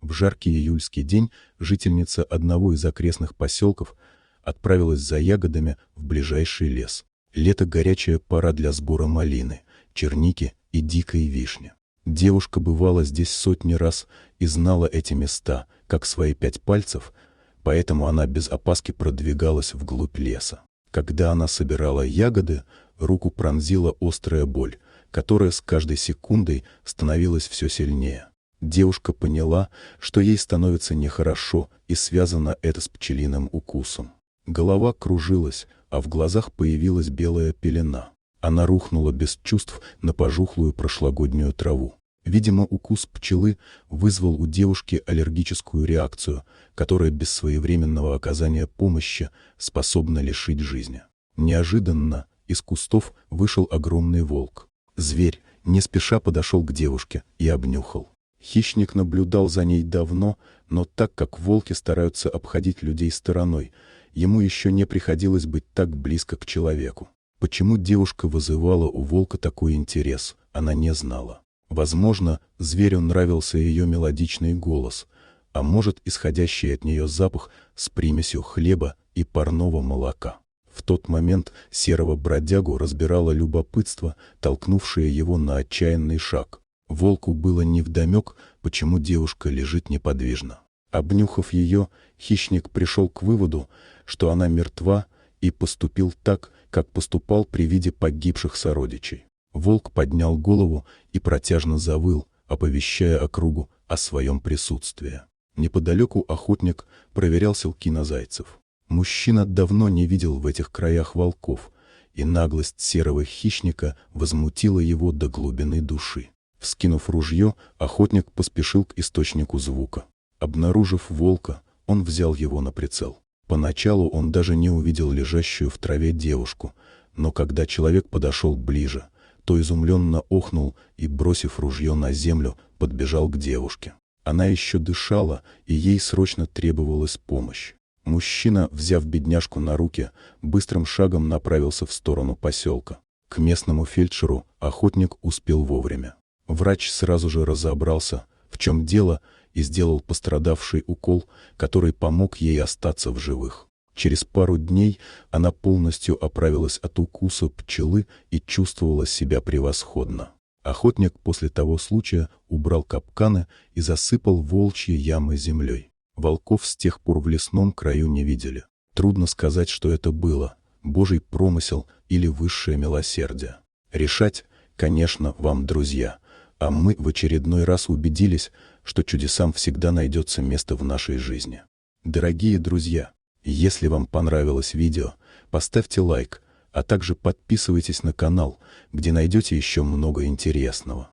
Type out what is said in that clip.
В жаркий июльский день жительница одного из окрестных поселков отправилась за ягодами в ближайший лес. Лето — горячая пора для сбора малины, черники и дикой вишни. Девушка бывала здесь сотни раз и знала эти места, как свои 5 пальцев, поэтому она без опаски продвигалась вглубь леса. Когда она собирала ягоды, руку пронзила острая боль, которая с каждой секундой становилась все сильнее. Девушка поняла, что ей становится нехорошо, и связано это с пчелиным укусом. Голова кружилась, а в глазах появилась белая пелена. Она рухнула без чувств на пожухлую прошлогоднюю траву. Видимо, укус пчелы вызвал у девушки аллергическую реакцию, которая без своевременного оказания помощи способна лишить жизни. Неожиданно из кустов вышел огромный волк. Зверь не спеша подошел к девушке и обнюхал. Хищник наблюдал за ней давно, но так как волки стараются обходить людей стороной, ему еще не приходилось быть так близко к человеку. Почему девушка вызывала у волка такой интерес, она не знала. Возможно, зверю нравился ее мелодичный голос, а может, исходящий от нее запах с примесью хлеба и парного молока. В тот момент серого бродягу разбирало любопытство, толкнувшее его на отчаянный шаг. Волку было невдомек, почему девушка лежит неподвижно. Обнюхав ее, хищник пришел к выводу, что она мертва, и поступил так, как поступал при виде погибших сородичей. Волк поднял голову и протяжно завыл, оповещая округу о своем присутствии. Неподалеку охотник проверял селки на зайцев. Мужчина давно не видел в этих краях волков, и наглость серого хищника возмутила его до глубины души. Вскинув ружье, охотник поспешил к источнику звука. Обнаружив волка, он взял его на прицел. Поначалу он даже не увидел лежащую в траве девушку, но когда человек подошел ближе, то изумленно охнул и, бросив ружье на землю, подбежал к девушке. Она еще дышала, и ей срочно требовалась помощь. Мужчина, взяв бедняжку на руки, быстрым шагом направился в сторону поселка. К местному фельдшеру охотник успел вовремя. Врач сразу же разобрался, в чем дело, и сделал пострадавший укол, который помог ей остаться в живых. Через пару дней она полностью оправилась от укуса пчелы и чувствовала себя превосходно. Охотник после того случая убрал капканы и засыпал волчьи ямы землей. Волков с тех пор в лесном краю не видели. Трудно сказать, что это было — Божий промысел или высшее милосердие. Решать, конечно, вам, друзья, а мы в очередной раз убедились, что чудесам всегда найдется место в нашей жизни. Дорогие друзья, если вам понравилось видео, поставьте лайк, а также подписывайтесь на канал, где найдете еще много интересного.